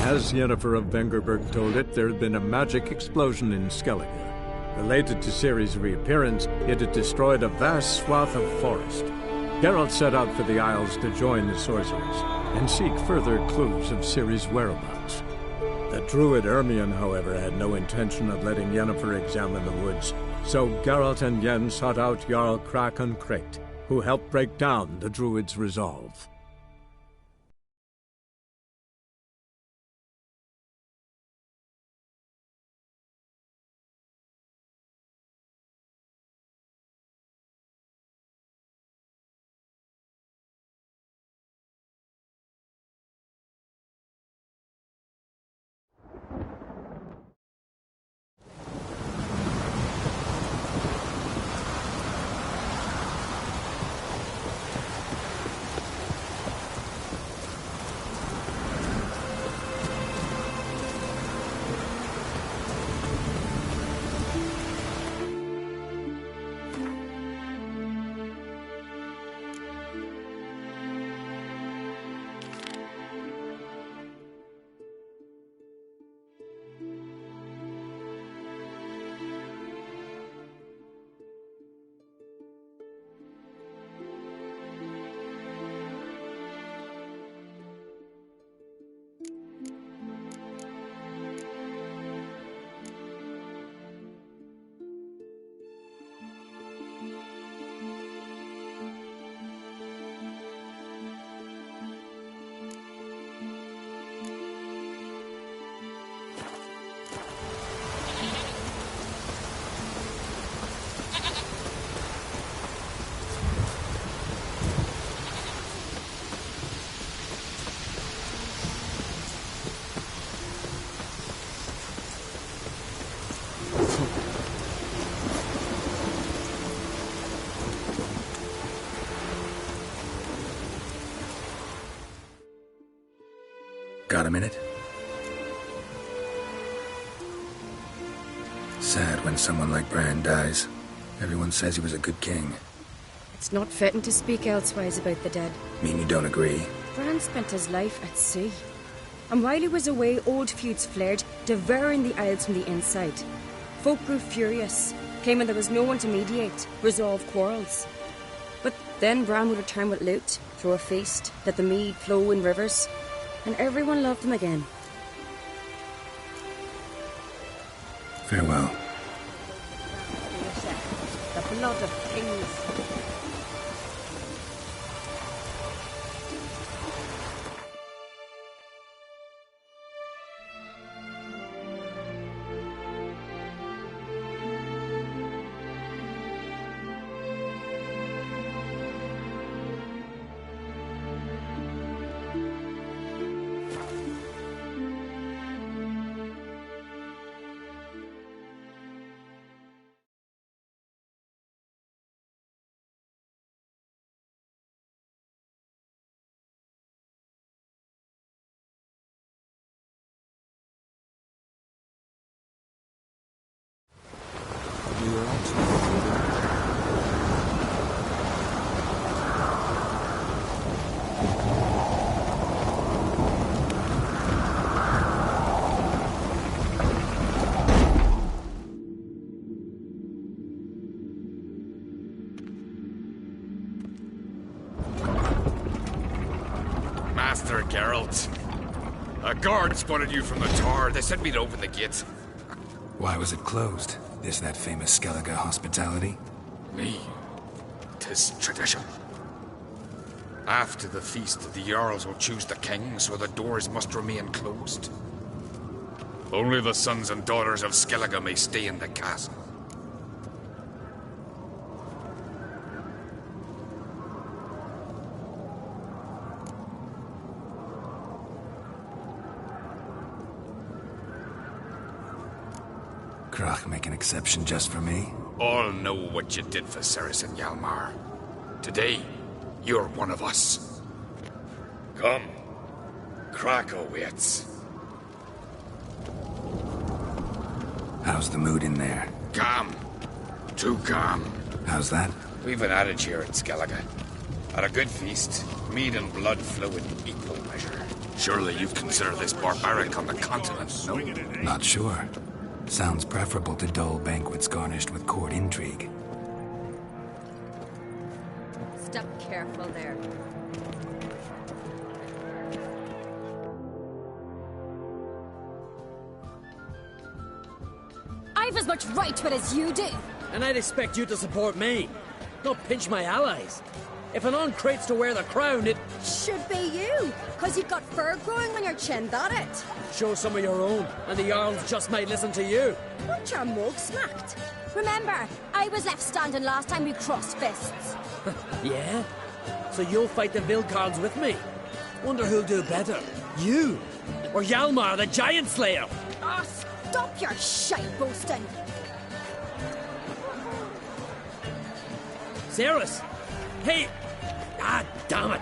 As Yennefer of Vengerberg told it, there had been a magic explosion in Skellige. Related to Ciri's reappearance, it had destroyed a vast swath of forest. Geralt set out for the Isles to join the sorcerers and seek further clues of Ciri's whereabouts. The druid Ermion, however, had no intention of letting Yennefer examine the woods, so Geralt and Yen sought out Jarl Krakon Krayt, who helped break down the druid's resolve. Got a minute? Sad when someone like Bran dies. Everyone says he was a good king. It's not fitting to speak elsewise about the dead. Mean you don't agree? Bran spent his life at sea. And while he was away, old feuds flared, devouring the Isles from the inside. Folk grew furious, claiming there was no one to mediate, resolve quarrels. But then Bran would return with loot, throw a feast, let the mead flow in rivers, and everyone loved him again. Farewell. The blood of kings. Master Geralt. A guard spotted you from the tower. They said we'd open the gate. Why was it closed? Is that famous Skellige hospitality? Me. 'Tis tradition. After the feast, the Jarls will choose the king, so the doors must remain closed. Only the sons and daughters of Skellige may stay in the castle. Krach make an exception just for me? All know what you did for Ceres and Hjalmar. Today, you're one of us. Come. Krach waits. How's the mood in there? Calm. Too calm. How's that? We've an adage here at Skellige. At a good feast, mead and blood flow in equal measure. Surely you'd consider this barbaric on the continent, no? Not sure. Sounds preferable to dull banquets garnished with court intrigue. Step careful there. I've as much right to it as you do. And I'd expect you to support me, not pinch my allies. If an uncrate's to wear the crown, it... Should be you, because you've got fur growing on your chin, that it? Show some of your own, and the Jarls just might listen to you. Want your mug smacked? Remember, I was left standing last time we crossed fists. Yeah? So you'll fight the Vilcarls with me? Wonder who'll do better, you or Hjalmar the Giant Slayer? Ah, stop your shite boasting. Cerys! Hey! Ah, damn it!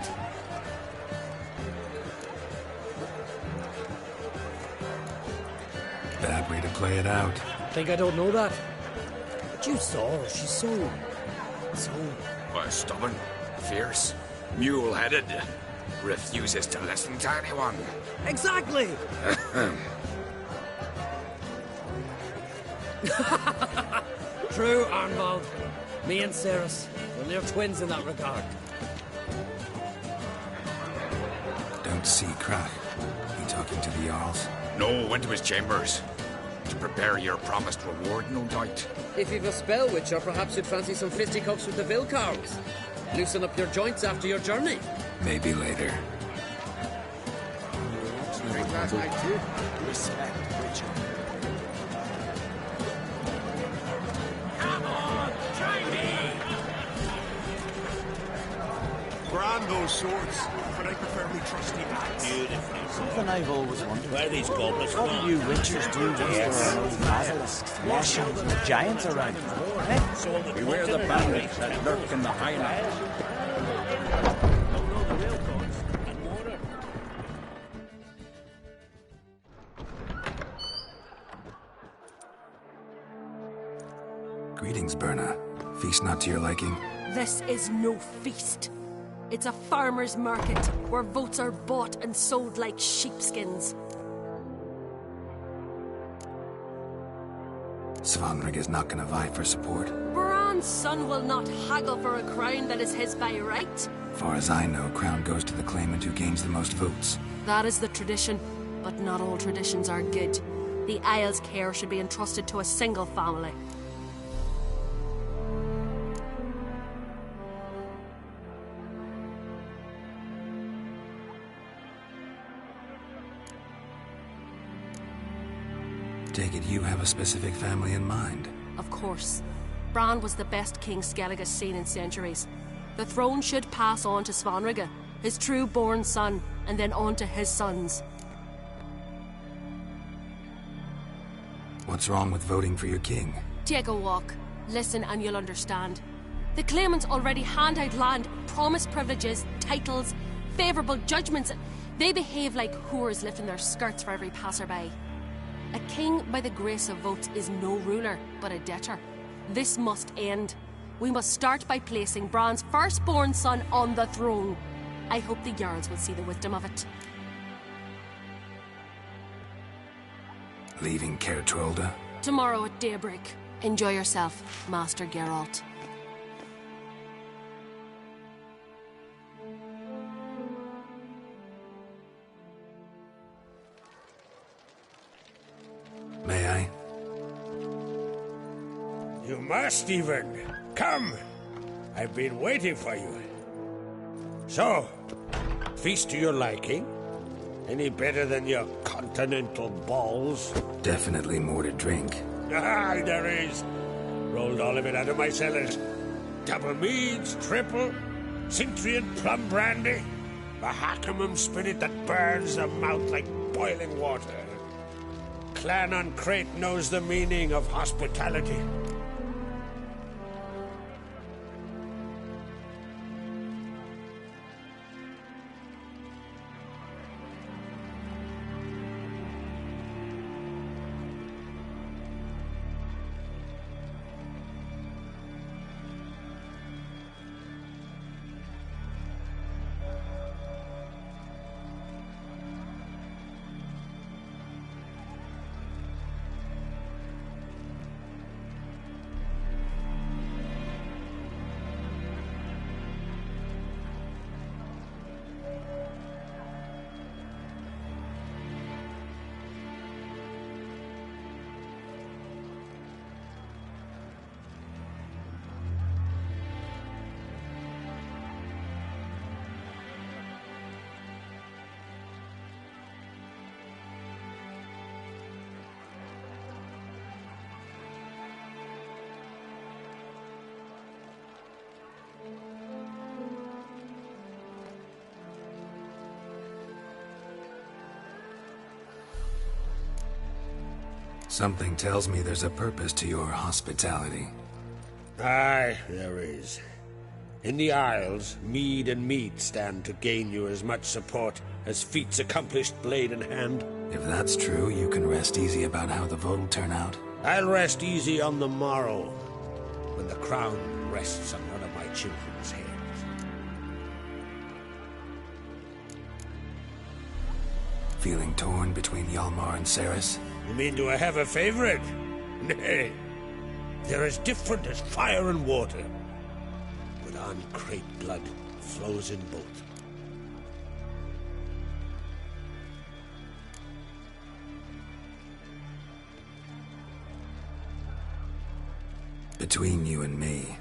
Bad way to play it out. Think I don't know that? But you saw her, she's so... Well, stubborn, fierce, mule-headed. Refuses to listen to anyone. Exactly! True, Arnvald. Me and Cerys, well, they're twins in that regard. Don't see Krak. You talking to the Jarls? No, went to his chambers. To prepare your promised reward, no doubt. If you've a spell witcher, perhaps you'd fancy some fisticuffs with the Vilcarls. Loosen up your joints after your journey. Maybe later. Last night too. Respect, Richard. Come on, try me! Brand those swords, but I prefer me trusty backs. Beautiful. Something I've always wondered. Where are these goblets What from? do you witchers do when there are no basilisks, flesh and giants around? Eh? So the Beware the bandits that lurk in the highlands. Don't know the real cause. And water. Greetings, Berna. Feast not to your liking? This is no feast. It's a farmer's market where votes are bought and sold like sheepskins. Svanrig is not gonna vie for support. Bran's son will not haggle for a crown that is his by right. Far as I know, crown goes to the claimant who gains the most votes. That is the tradition, but not all traditions are good. The Isle's care should be entrusted to a single family. Take it you have a specific family in mind. Of course. Bran was the best king Skellige's seen in centuries. The throne should pass on to Svanrige, his true-born son, and then on to his sons. What's wrong with voting for your king? Take a walk. Listen and you'll understand. The claimants already hand out land, promise privileges, titles, favourable judgments. They behave like whores lifting their skirts for every passerby. A king by the grace of votes is no ruler, but a debtor. This must end. We must start by placing Bran's firstborn son on the throne. I hope the Jarls will see the wisdom of it. Leaving Caer Trolda? Tomorrow at daybreak. Enjoy yourself, Master Geralt. May I? You must even. Come. I've been waiting for you. So, feast to your liking? Any better than your continental balls? Definitely more to drink. Ah, there is. Rolled all of it out of my cellars. Double meads, triple, Cintrian plum brandy, a Hackamum spirit that burns the mouth like boiling water. Clan on Crate knows the meaning of hospitality. Something tells me there's a purpose to your hospitality. Aye, there is. In the Isles, mead and meat stand to gain you as much support as feats accomplished blade in hand. If that's true, you can rest easy about how the vote will turn out. I'll rest easy on the morrow, when the crown rests on one of my children's heads. Feeling torn between Hjalmar and Ceres? You mean do I have a favorite? Nay. They're as different as fire and water. But uncrate blood flows in both. Between you and me,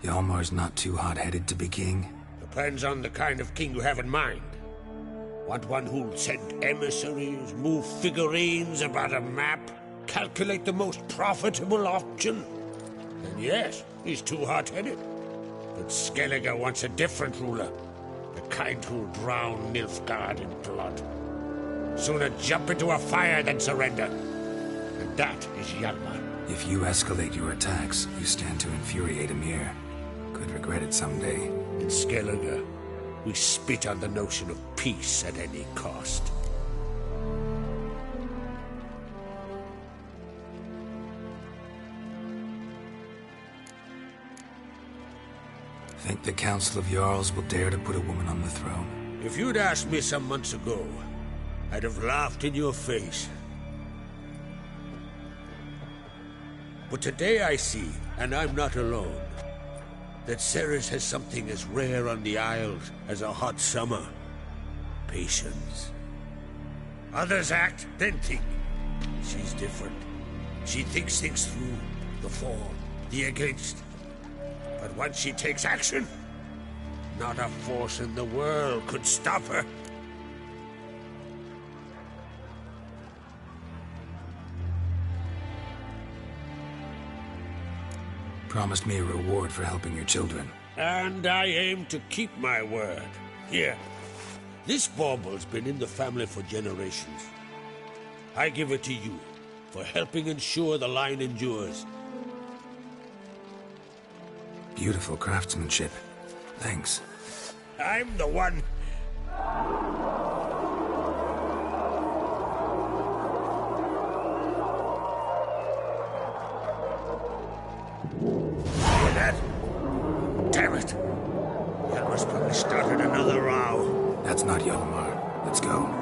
Hjalmar's not too hot-headed to be king? Depends on the kind of king you have in mind. Want one who'll send emissaries, move figurines about a map, calculate the most profitable option? Then yes, he's too hot-headed. But Skellige wants a different ruler. The kind who'll drown Nilfgaard in blood. Sooner jump into a fire than surrender. And that is Hjalmar. If you escalate your attacks, you stand to infuriate Emir. Could regret it someday. In Skellige, we spit on the notion of peace at any cost. Think the Council of Jarls will dare to put a woman on the throne? If you'd asked me some months ago, I'd have laughed in your face. But today I see, and I'm not alone, that Ceres has something as rare on the Isles as a hot summer. Patience. Others act, then think. She's different. She thinks things through, the for, the against. But once she takes action, not a force in the world could stop her. Promised me a reward for helping your children. And I aim to keep my word. Here. This bauble's been in the family for generations. I give it to you for helping ensure the line endures. Beautiful craftsmanship. Thanks. I'm the one. Hear that? Damn it! Hjalmar's probably started another row. That's not Hjalmar. Let's go.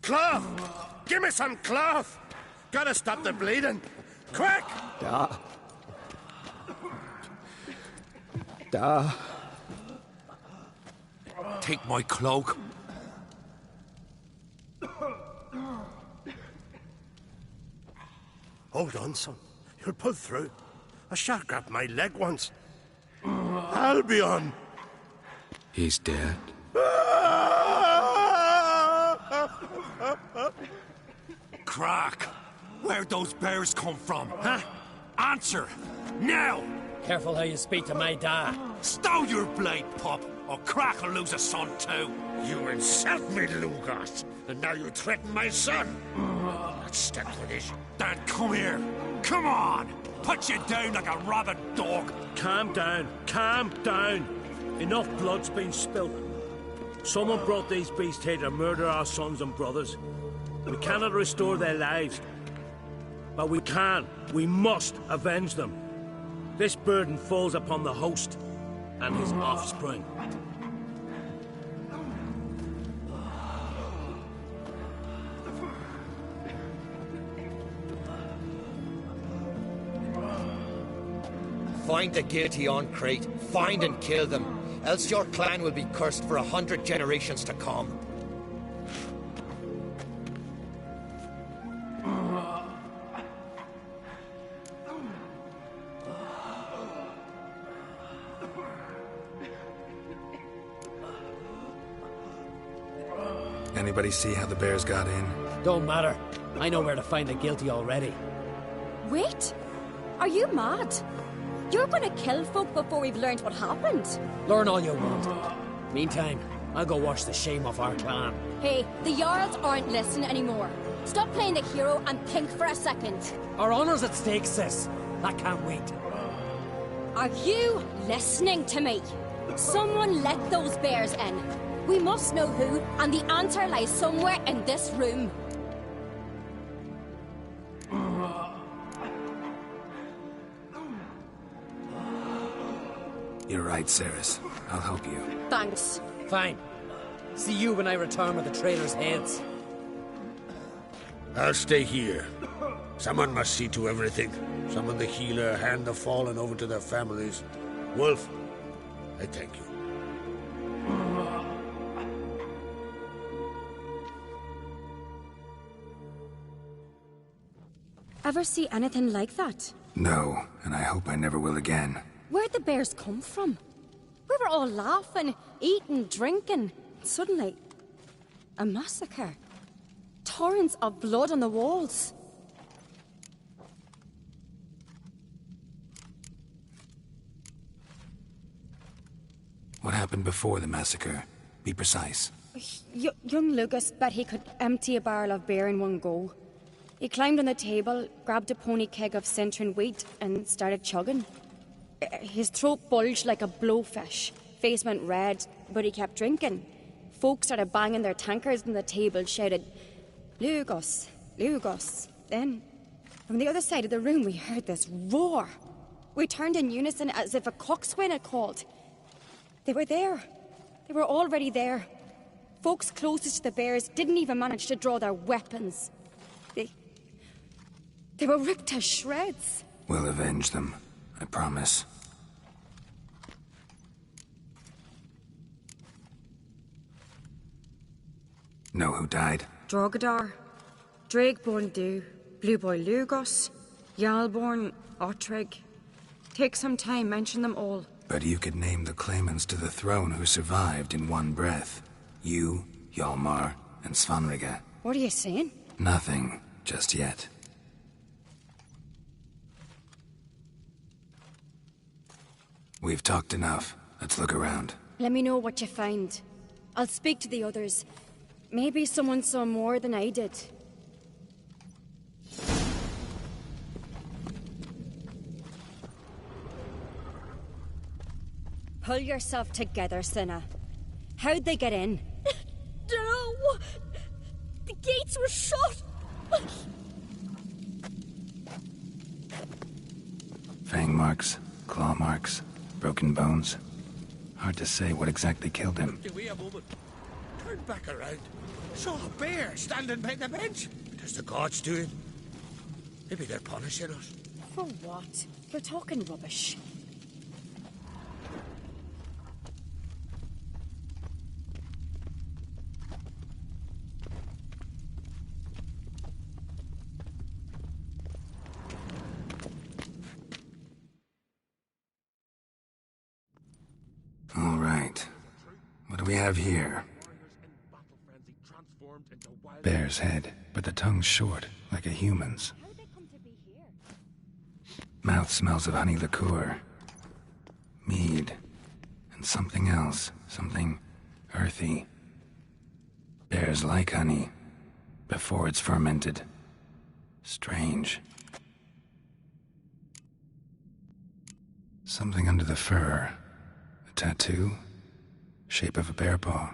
Cloth! Give me some cloth! Gotta stop the bleeding. Quick! Take my cloak. Hold on, son. You'll pull through. A shark grabbed my leg once. Albion! He's dead. Crack! Where'd those bears come from? Huh? Answer! Now! Careful how you speak to my dad. Stow your blade, pup, or Crack will lose a son too. You insult me, Lugos, and now you threaten my son. Let's step to this. Dan, come here. Come on! Put you down like a rabid dog. Calm down. Calm down. Enough blood's been spilt. Someone brought these beasts here to murder our sons and brothers. We cannot restore their lives. But we can. We must avenge them. This burden falls upon the host and his offspring. Find the guilty on Crete. Find and kill them. Else your clan will be cursed for 100 generations to come. Anybody see how the bears got in? Don't matter. I know where to find the guilty already. Wait! Are you mad? You're gonna kill folk before we've learned what happened. Learn all you want. Meantime, I'll go wash the shame off our clan. Hey, the Jarls aren't listening anymore. Stop playing the hero and think for a second. Our honor's at stake, sis. That can't wait. Are you listening to me? Someone let those bears in. We must know who, and the answer lies somewhere in this room. You're right, Ceres. I'll help you. Thanks. Fine. See you when I return with the traitors' heads. I'll stay here. Someone must see to everything. Summon the healer, hand the fallen over to their families. Wolf, I thank you. Ever see anything like that? No, and I hope I never will again. Where'd the bears come from? We were all laughing, eating, drinking. Suddenly, a massacre. Torrents of blood on the walls. What happened before the massacre? Be precise. Young Lucas bet he could empty a barrel of beer in one go. He climbed on the table, grabbed a pony keg of Cintron wheat, and started chugging. His throat bulged like a blowfish. Face went red, but he kept drinking. Folks started banging their tankards on the table, shouted, "Lugos, Lugos." Then, from the other side of the room, we heard this roar. We turned in unison as if a coxswain had called. They were there. They were already there. Folks closest to the bears didn't even manage to draw their weapons. They were ripped to shreds. We'll avenge them. I promise. Know who died? Drogadar, Drakeborn Du, Blue Boy Lugos, Yalborn, Ottrig. Take some time, mention them all. But you could name the claimants to the throne who survived in one breath. You, Hjalmar, and Svanrige. What are you saying? Nothing, just yet. We've talked enough. Let's look around. Let me know what you find. I'll speak to the others. Maybe someone saw more than I did. Pull yourself together, Cinna. How'd they get in? No! The gates were shut! Fang marks, claw marks, broken bones. Hard to say what exactly killed him. Wait a moment. Turn back around. Saw a bear standing by the bench. Does the gods do it? Maybe they're punishing us. For what? You're talking rubbish. we have here? Bear's head, but the tongue's short, like a human's. Mouth smells of honey liqueur. Mead. And something else. Something earthy. Bears like honey. Before it's fermented. Strange. Something under the fur. A tattoo? Shape of a bear paw.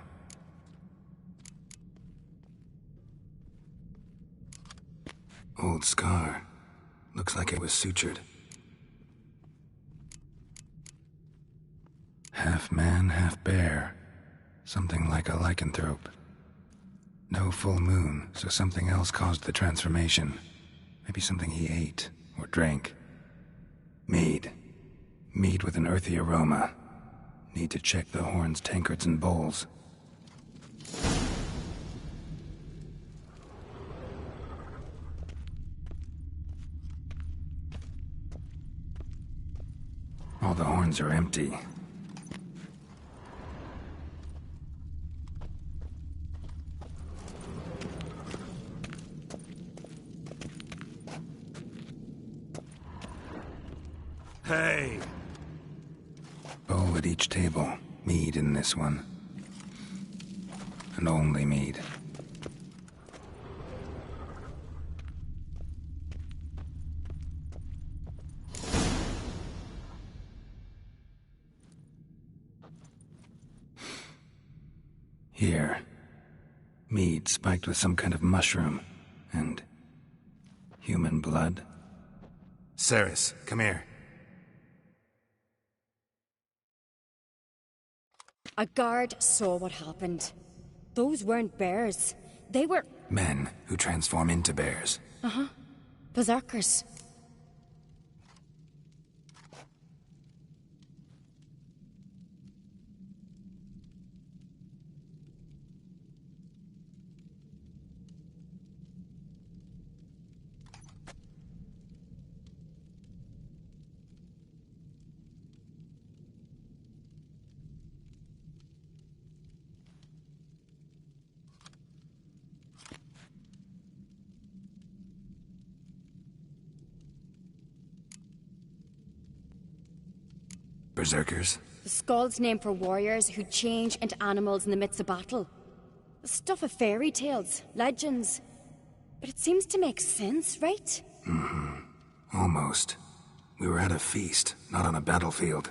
Old scar. Looks like it was sutured. Half man, half bear. Something like a lycanthrope. No full moon, so something else caused the transformation. Maybe something he ate or drank. Mead. Mead with an earthy aroma. Need to check the horns, tankards, and bowls. All the horns are empty. Hey! Bowl at each table. Mead in this one. And only mead. Here. Mead spiked with some kind of mushroom. And human blood. Ceres, come here. A guard saw what happened. Those weren't bears. They were... Men who transform into bears. Uh-huh. Berserkers. Berserkers? The skull's named for warriors who change into animals in the midst of battle. The stuff of fairy tales, legends. But it seems to make sense, right? Mm-hmm. Almost. We were at a feast, not on a battlefield.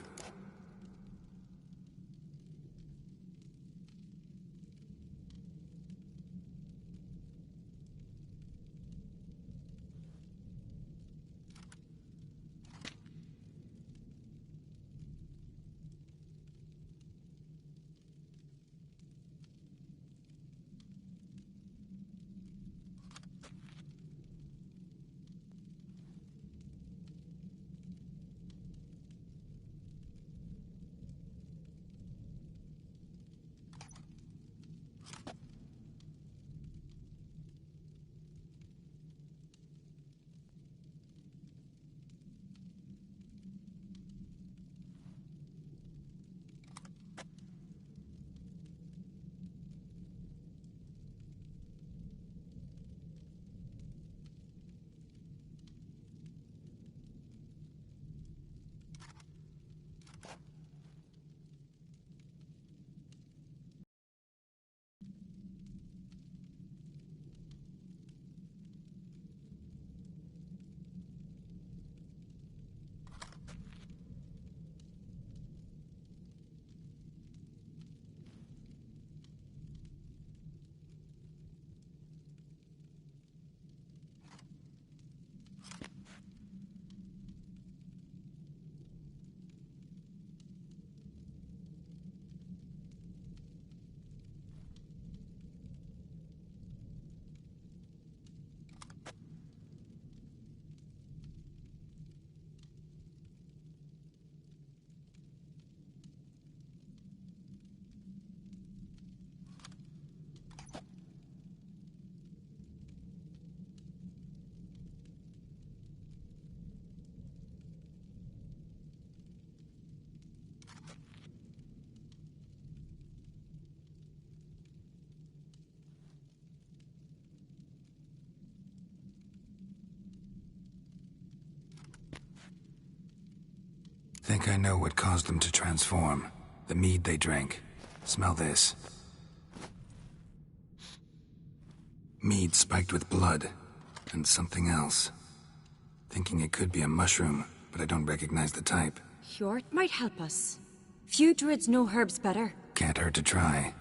think I know what caused them to transform. The mead they drank. Smell this. Mead spiked with blood. And something else. Thinking it could be a mushroom, but I don't recognize the type. Hjort might help us. Few druids know herbs better. Can't hurt to try.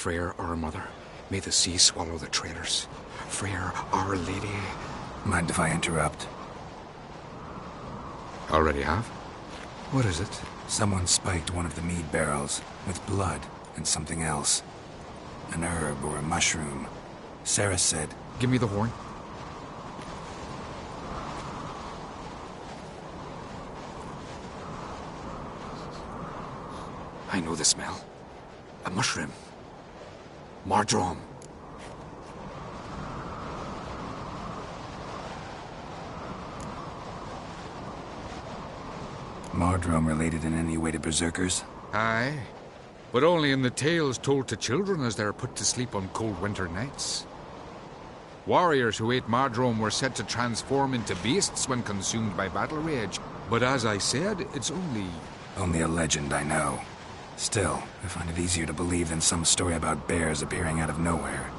Freyr, our mother, may the sea swallow the traitors. Freyr, our lady. Mind if I interrupt? Already have? What is it? Someone spiked one of the mead barrels with blood and something else. An herb or a mushroom. Sarah said... Give me the horn. I know the smell. A mushroom. Mardrome. Mardrome related in any way to berserkers? Aye, but only in the tales told to children as they're put to sleep on cold winter nights. Warriors who ate Mardrome were said to transform into beasts when consumed by battle rage, but as I said, it's only... Only a legend, I know. Still, I find it easier to believe than some story about bears appearing out of nowhere.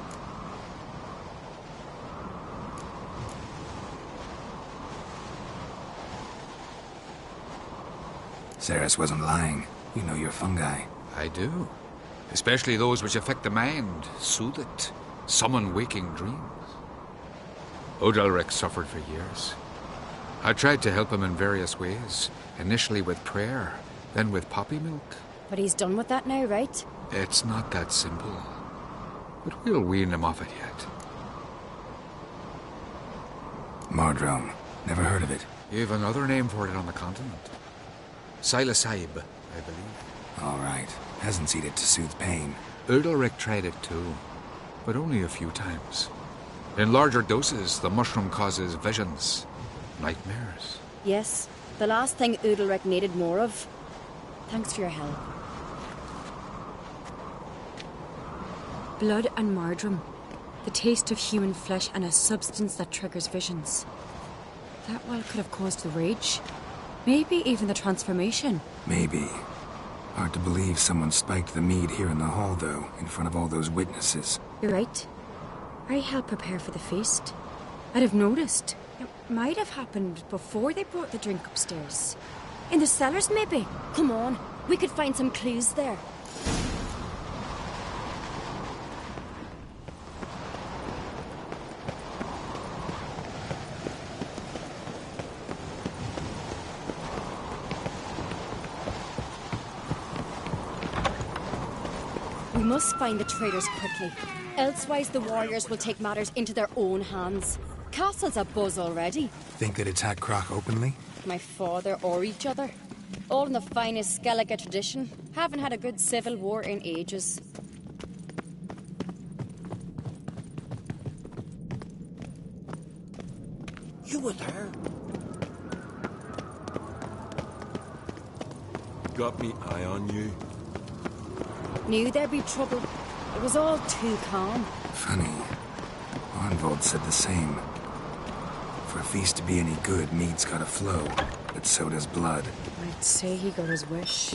Ceres wasn't lying. You know your fungi. I do. Especially those which affect the mind, soothe it, summon waking dreams. Odalric suffered for years. I tried to help him in various ways, initially with prayer, then with poppy milk. But he's done with that now, right? It's not that simple. But we'll wean him off it yet. Mardrome. Never heard of it. You've another name for it on the continent. Silasaib, I believe. All right. Hasn't seen it to soothe pain. Odalric tried it too, but only a few times. In larger doses, the mushroom causes visions, nightmares. Yes, the last thing Udalric needed more of. Thanks for your help. Blood and Mardrome. The taste of human flesh and a substance that triggers visions. That well could have caused the rage. Maybe even the transformation. Maybe. Hard to believe someone spiked the mead here in the hall, though, in front of all those witnesses. You're right. I helped prepare for the feast. I'd have noticed. It might have happened before they brought the drink upstairs. In the cellars, maybe. Come on, we could find some clues there. We must find the traitors quickly. Elsewise, the warriors will take matters into their own hands. Castle's a buzz already. Think they'd attack Croc openly? My father or each other. All in the finest Skellige tradition. Haven't had a good civil war in ages. You were there. Got me eye on you. Knew there'd be trouble. It was all too calm. Funny. Arnvold said the same. For a feast to be any good, mead's gotta flow, but so does blood. I'd say he got his wish.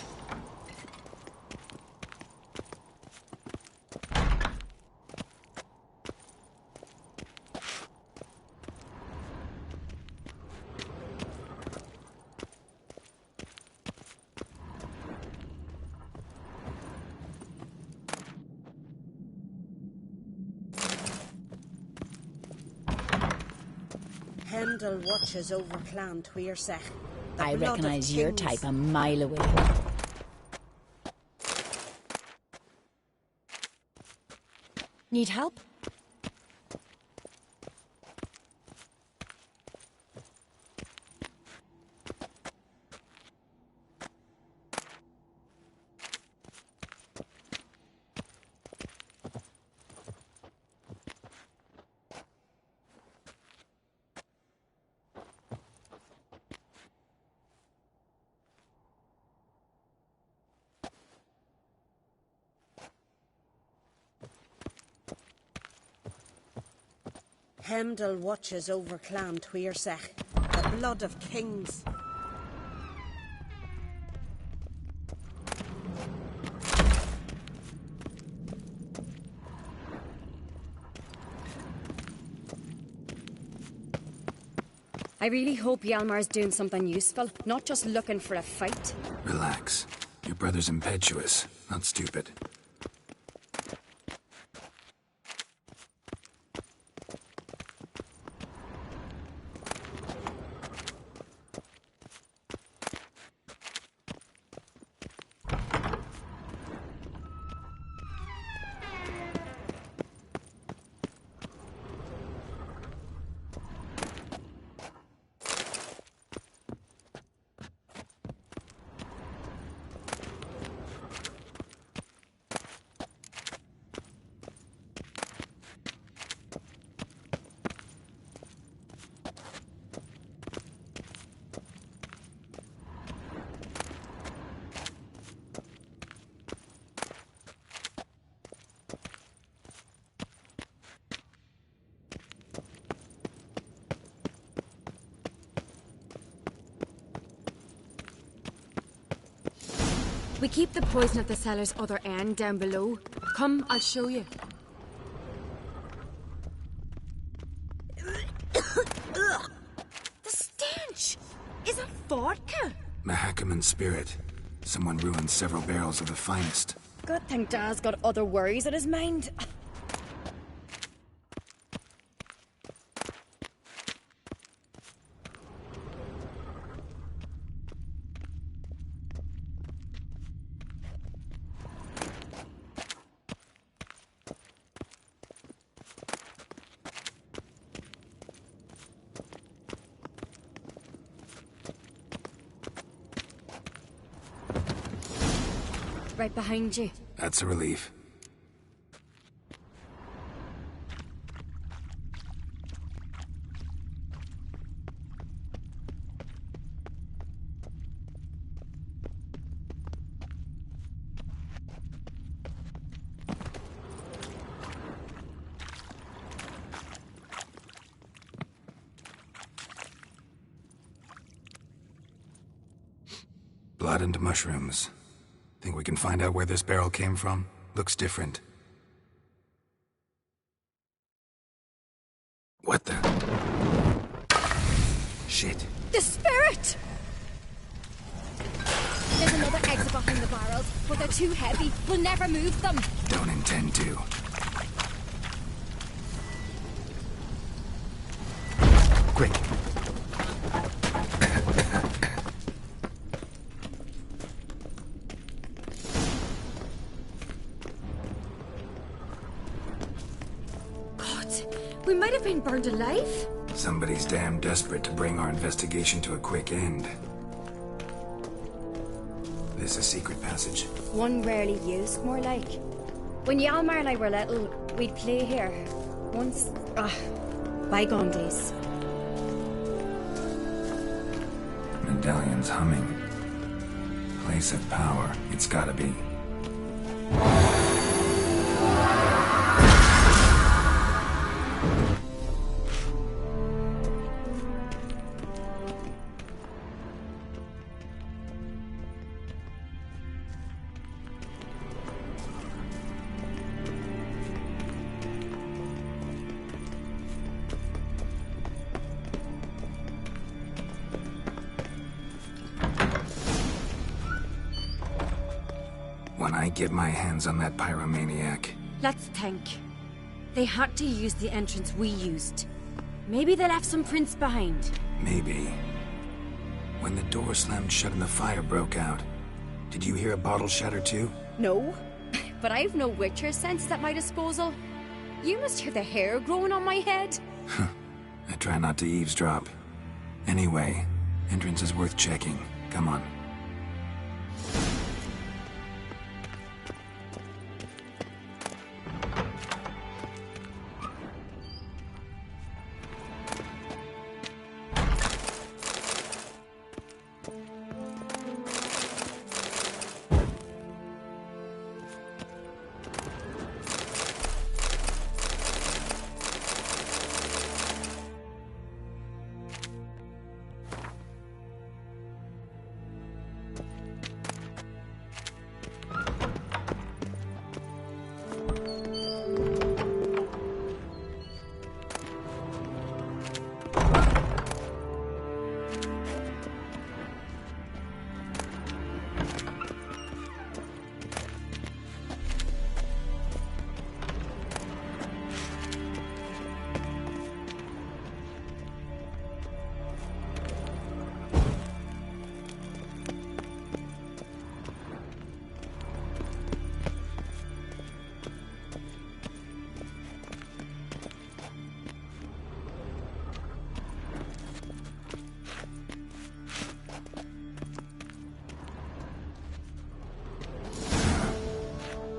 Heimdall watches over Clan Tweersech. I recognize your type a mile away. Need help? Heimdall watches over Clan Tweersech, the blood of kings. I really hope Hjalmar's doing something useful, not just looking for a fight. Relax. Your brother's impetuous, not stupid. We keep the poison at the cellar's other end, down below. Come, I'll show you. The stench! Is that vodka? Mahakaman spirit. Someone ruined several barrels of the finest. Good thing Dad's got other worries on his mind. Right behind you. That's a relief. Blood and mushrooms. Think we can find out where this barrel came from? Looks different. What the? Shit. The spirit! There's another exit behind the barrels, but they're too heavy. We'll never move them. Don't intend to. Quick. We might have been burned alive. Somebody's damn desperate to bring our investigation to a quick end. This a secret passage? One rarely used, more like. When Yalmar and I were little, we'd play here. Once... bygone days. Medallion's humming. Place of power, it's gotta be. When I get my hands on that pyromaniac... Let's think. They had to use the entrance we used. Maybe they left some prints behind. Maybe. When the door slammed shut and the fire broke out, did you hear a bottle shatter too? No, but I've no Witcher sense at my disposal. You must hear the hair growing on my head. I try not to eavesdrop. Anyway, entrance is worth checking. Come on.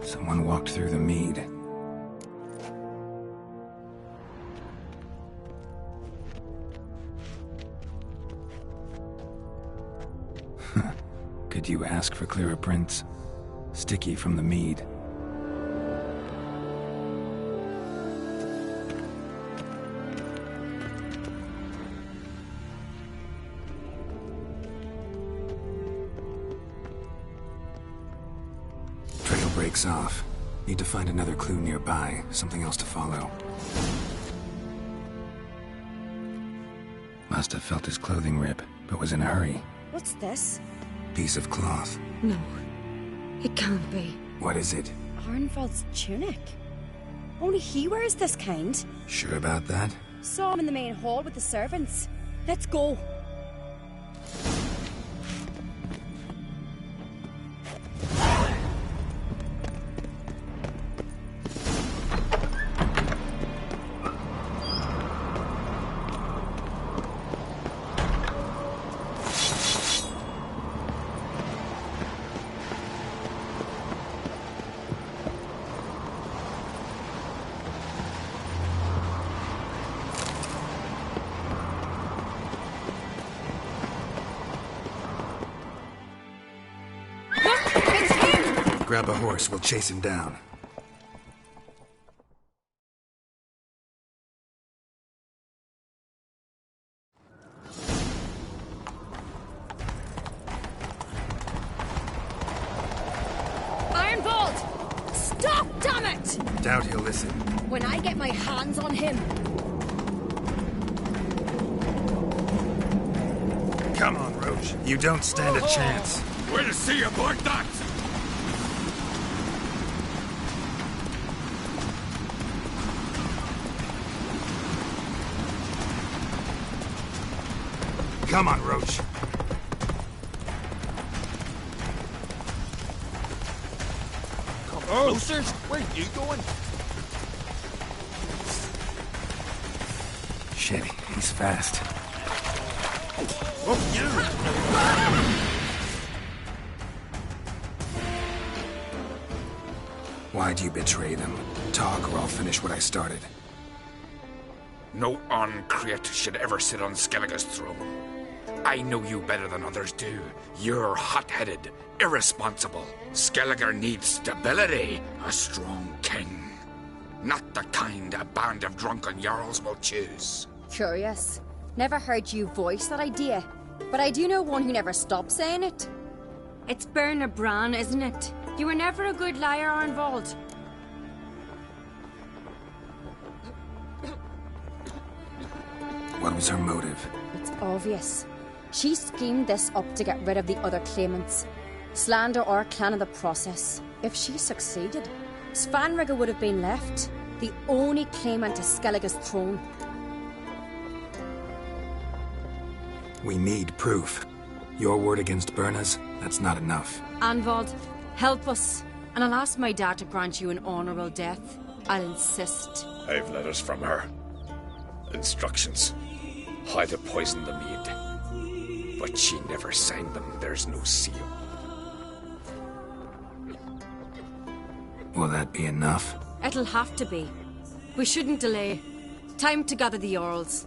Someone walked through the mead. Could you ask for clearer prints? Sticky from the mead. breaks off. Need to find another clue nearby, something else to follow. Must have felt his clothing rip, but was in a hurry. What's this? Piece of cloth. No. It can't be. What is it? Arnvald's tunic. Only he wears this kind. Sure about that? Saw him in the main hall with the servants. Let's go. Grab a horse, we'll chase him down. Ironbolt! Stop, damn it! Doubt he'll listen. When I get my hands on him... Come on, Roach. You don't stand a chance. We'll see about that! Come on, Roach. Come closer. Where are you going? Shit, he's fast. Oh, you! Why'd you betray them? Talk or I'll finish what I started. No Uncreate should ever sit on Skellige's throne. I know you better than others do. You're hot-headed, irresponsible. Skellige needs stability, a strong king. Not the kind a band of drunken jarls will choose. Curious. Never heard you voice that idea. But I do know one who never stops saying it. It's Berna Bran, isn't it? You were never a good liar, Arnvald. What was her motive? It's obvious. She schemed this up to get rid of the other claimants. Slander our clan in the process. If she succeeded, Svanrige would have been left, the only claimant to Skellige's throne. We need proof. Your word against Berna's, that's not enough. Arnvald, help us. And I'll ask my dad to grant you an honourable death. I'll insist. I've letters from her. Instructions. How to poison the mead. But she never signed them. There's no seal. Will that be enough? It'll have to be. We shouldn't delay. Time to gather the Jarls.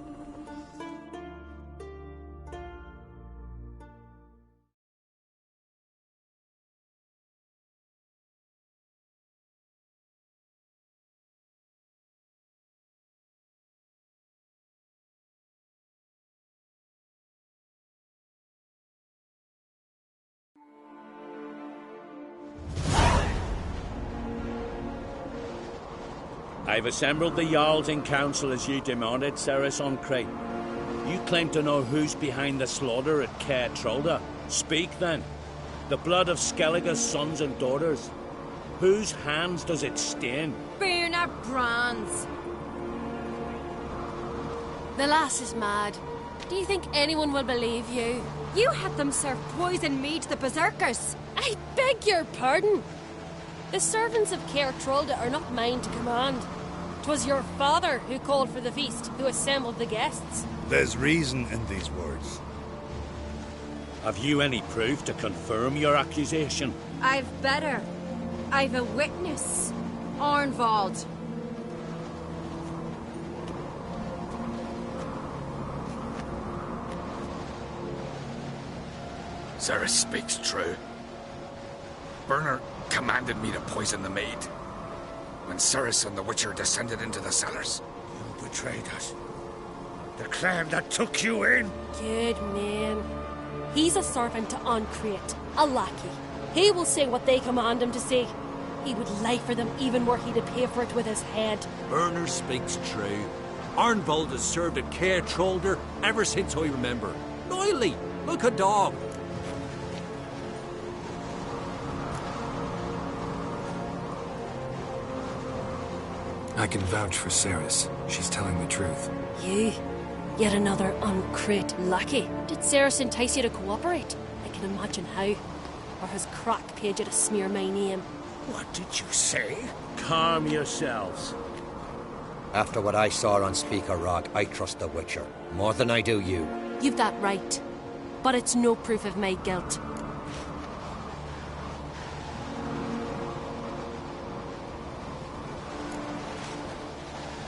I've assembled the Jarls in council as you demanded, Ceres on Crate. You claim to know who's behind the slaughter at PT.30. Speak then. The blood of Skellige's sons and daughters. Whose hands does it stain? Berna Bran's. The lass is mad. Do you think anyone will believe you? You had them serve poison mead to the berserkers. I beg your pardon. The servants of PT.30 are not mine to command. 'Twas your father who called for the feast, who assembled the guests. There's reason in these words. Have you any proof to confirm your accusation? I've better. I've a witness. Arnvald. Ceres speaks true. Berna commanded me to poison the maid. When Ceres and the Witcher descended into the cellars. You betrayed us. The clan that took you in. Good man. He's a servant to Uncreate, a lackey. He will say what they command him to say. He would lie for them even were he to pay for it with his head. Burner speaks true. Arnvold has served at Care Trollder ever since I remember. Loyally, like a dog. I can vouch for Ceres. She's telling the truth. You? Yet another uncrate lackey. Did Ceres entice you to cooperate? I can imagine how. Or has Crack paid you to smear my name? What did you say? Calm yourselves. After what I saw on Speaker Rock, I trust the Witcher. More than I do you. You've that right. But it's no proof of my guilt.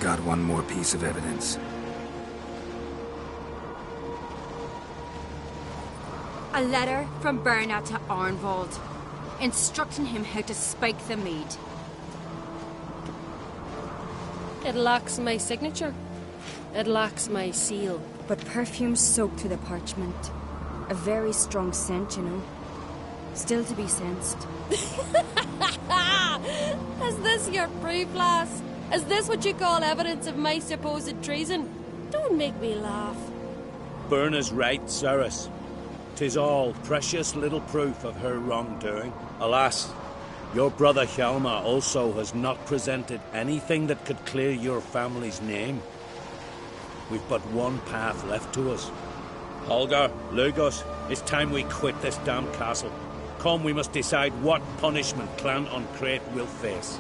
Got one more piece of evidence. A letter from Berna to Arnvold, instructing him how to spike the mead. It lacks my signature. It lacks my seal. But perfume soaked through the parchment. A very strong scent, you know. Still to be sensed. Is this your proof, lass? Is this what you call evidence of my supposed treason? Don't make me laugh. Berna's right, Ceres. 'Tis all precious little proof of her wrongdoing. Alas, your brother Hjalmar also has not presented anything that could clear your family's name. We've but one path left to us. Holger, Lugos, it's time we quit this damn castle. Come, we must decide what punishment Clan Uncrate will face.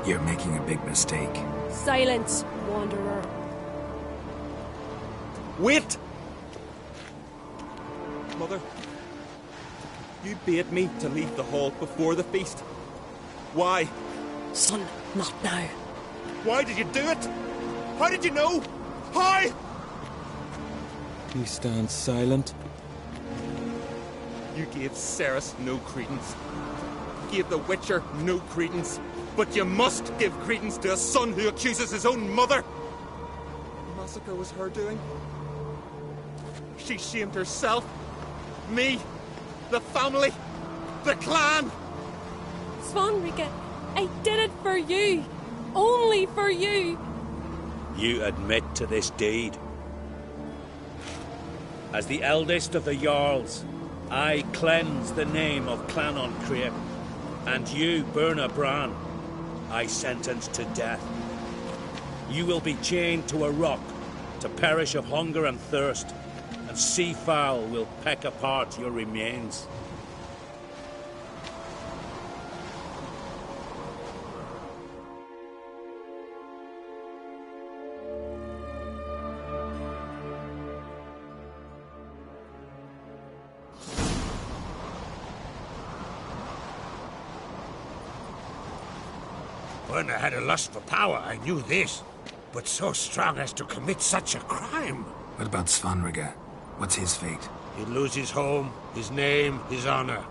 You're making a big mistake. Silence, wanderer. Wait! Mother, you bade me to leave the hall before the feast. Why? Son, not now. Why did you do it? How did you know? How? You stand silent. You gave Ceres no credence. Gave the Witcher no credence. But you must give credence to a son who accuses his own mother. The massacre was her doing. She shamed herself, me, the family, the clan. Svanrika, I did it for you. Only for you. You admit to this deed. As the eldest of the Jarls, I cleanse the name of Clan Uncrate, and you, Berna Bran, I sentence to death. You will be chained to a rock to perish of hunger and thirst, and sea fowl will peck apart your remains. When I had a lust for power, I knew this. But so strong as to commit such a crime. What about Svanrika? What's his fate? He'll lose his home, his name, his honor.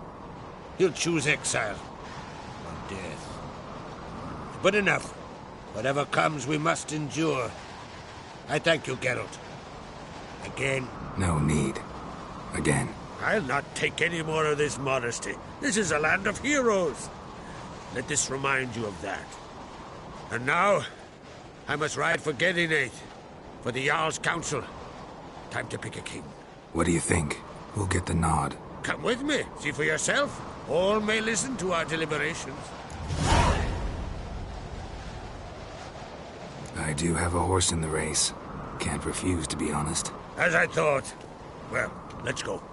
He'll choose exile. Or death. But enough. Whatever comes, we must endure. I thank you, Geralt. Again. No need. Again. I'll not take any more of this modesty. This is a land of heroes. Let this remind you of that. And now, I must ride for Gedinate, for the Jarl's Council. Time to pick a king. What do you think? Who'll get the nod? Come with me, see for yourself. All may listen to our deliberations. I do have a horse in the race. Can't refuse, to be honest. As I thought. Well, let's go.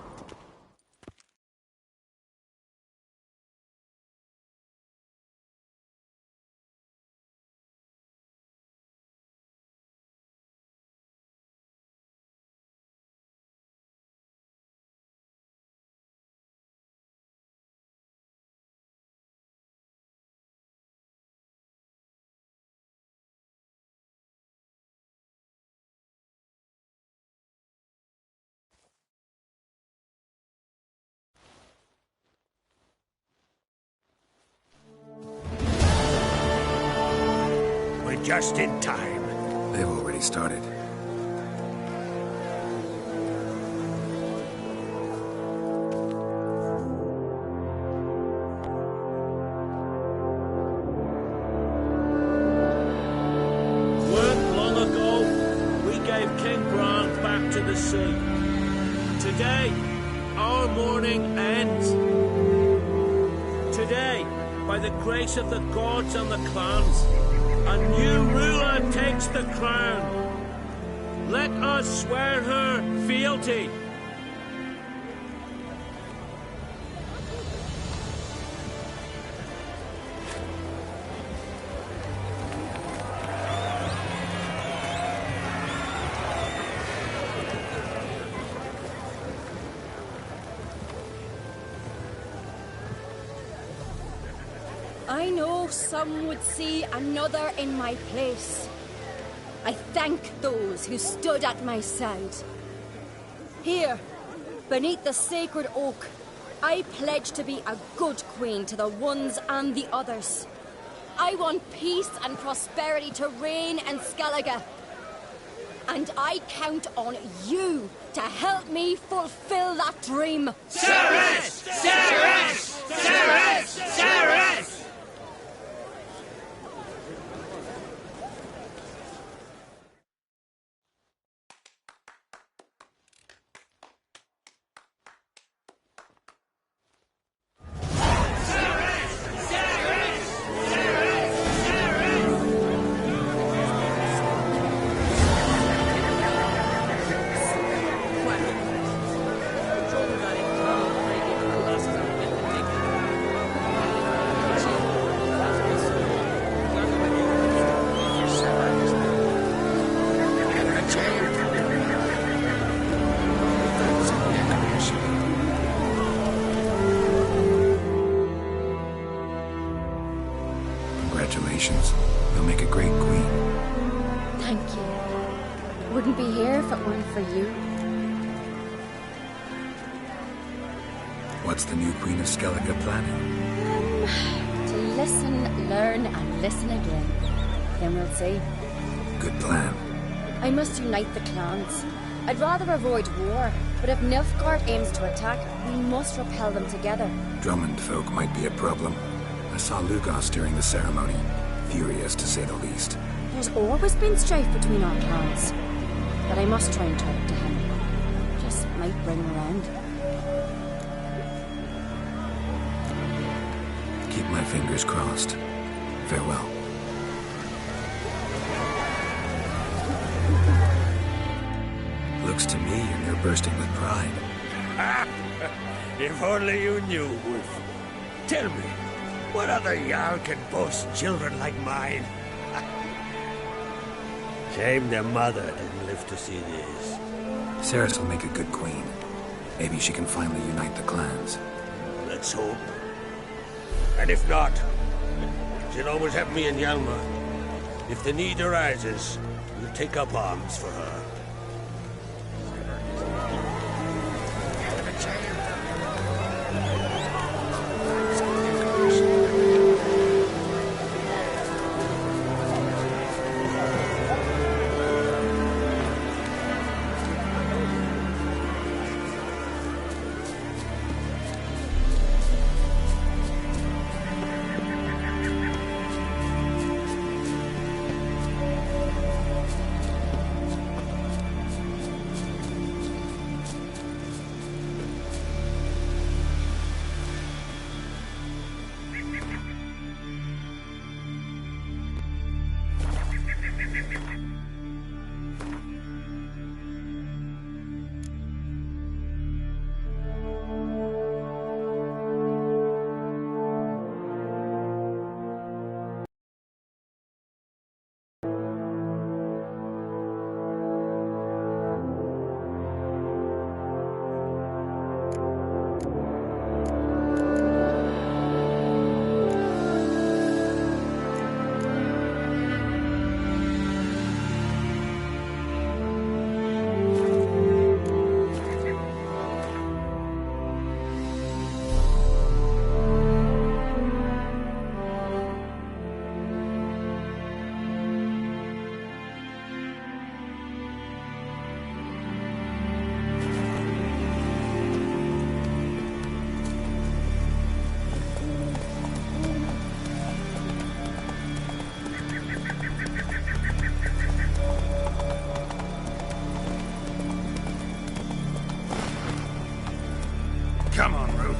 Just in time. They've already started. Weren't long ago, we gave King Bran back to the sea. Today, our mourning ends. Today, by the grace of the gods and the clans, a new ruler takes the crown. Let us swear her fealty. I know some would see another in my place. I thank those who stood at my side. Here, beneath the sacred oak, I pledge to be a good queen to the ones and the others. I want peace and prosperity to reign in Skellige. And I count on you to help me fulfill that dream. Ceres! Ceres! Ceres! Ceres! Congratulations. You'll make a great queen. Thank you. Wouldn't be here if it weren't for you. What's the new Queen of Skellige planning? To listen, learn, and listen again. Then we'll see. Good plan. I must unite the clans. I'd rather avoid war, but if Nilfgaard aims to attack, we must repel them together. Drummond folk might be a problem. I saw Lugos during the ceremony. Furious, to say the least. There's always been strife between our clans. But I must try and talk to him. Just might bring him around. Keep my fingers crossed. Farewell. Looks to me you're bursting with pride. If only you knew, Wolf. Tell me, what other Jarl can boast children like mine? Shame their mother didn't live to see this. Ceres will make a good queen. Maybe she can finally unite the clans. Let's hope. And if not, she'll always have me and Hjalmar. If the need arises, we'll take up arms for her.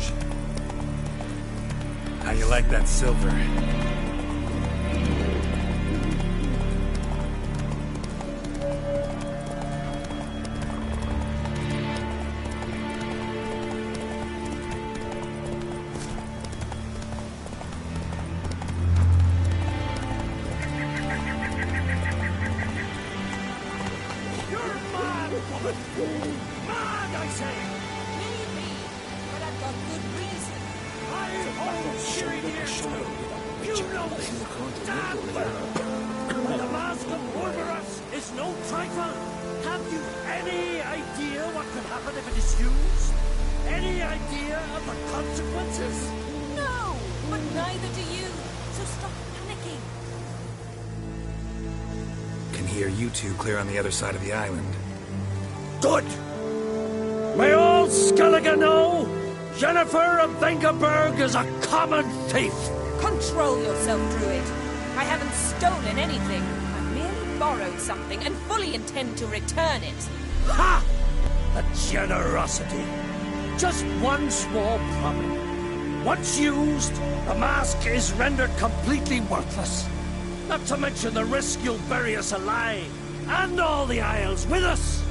George. How you like that silver? Mad, I say! Maybe, but I've got good reason. I hold Shiri here too. You know this. Damn well. The mask of Orberus is no trifle. Have you any idea what could happen if it is used? Any idea of the consequences? No, but neither do you. So stop panicking. Can hear you two clear on the other side of the island. Good. May all Skellige know Jennifer of Vengerberg is a common thief. Control yourself, Druid. I haven't stolen anything. I merely borrowed something and fully intend to return it. Ha! The generosity. Just one small problem. Once used, the mask is rendered completely worthless. Not to mention the risk you'll bury us alive, and all the Isles with us.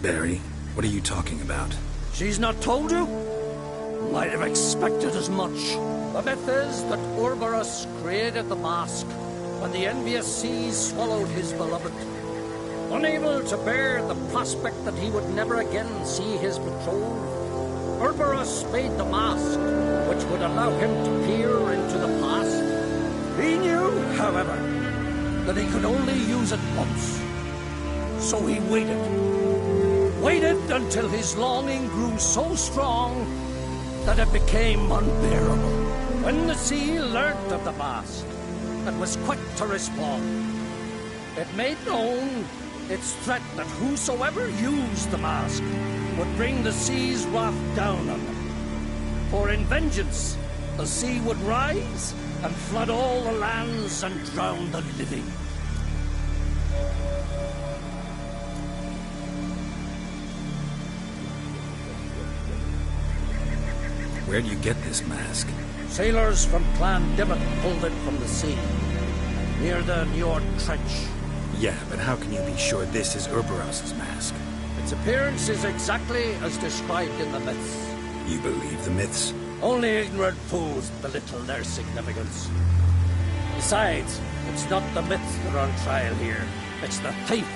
Barry, what are you talking about? She's not told you? Might have expected as much. The myth is that Orberus created the mask when the envious seas swallowed his beloved. Unable to bear the prospect that he would never again see his betrothed, Orberus made the mask, which would allow him to peer into the past. He knew, however, that he could only use it once. So he waited until his longing grew so strong that it became unbearable. When the sea learnt of the mask, it was quick to respond. It made known its threat that whosoever used the mask would bring the sea's wrath down on them. For in vengeance, the sea would rise and flood all the lands and drown the living. Where'd you get this mask? Sailors from Clan Dimmock pulled it from the sea, near the Njord Trench. Yeah, but how can you be sure this is Orberus's mask? Its appearance is exactly as described in the myths. You believe the myths? Only ignorant fools belittle their significance. Besides, it's not the myths that are on trial here. It's the thief.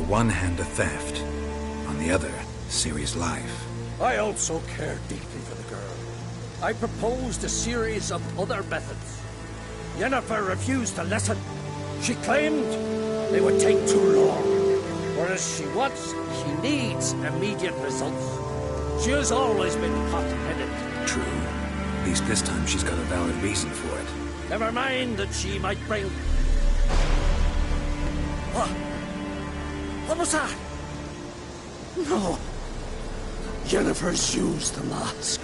One hand a theft, on the other, Ciri's life. I also care deeply for the girl. I proposed a series of other methods. Yennefer refused to listen. She claimed they would take too long, whereas she needs immediate results. She has always been hot-headed. True. At least this time she's got a valid reason for it. Never mind that she might bring... What was that? No. Yennefer's used the mask.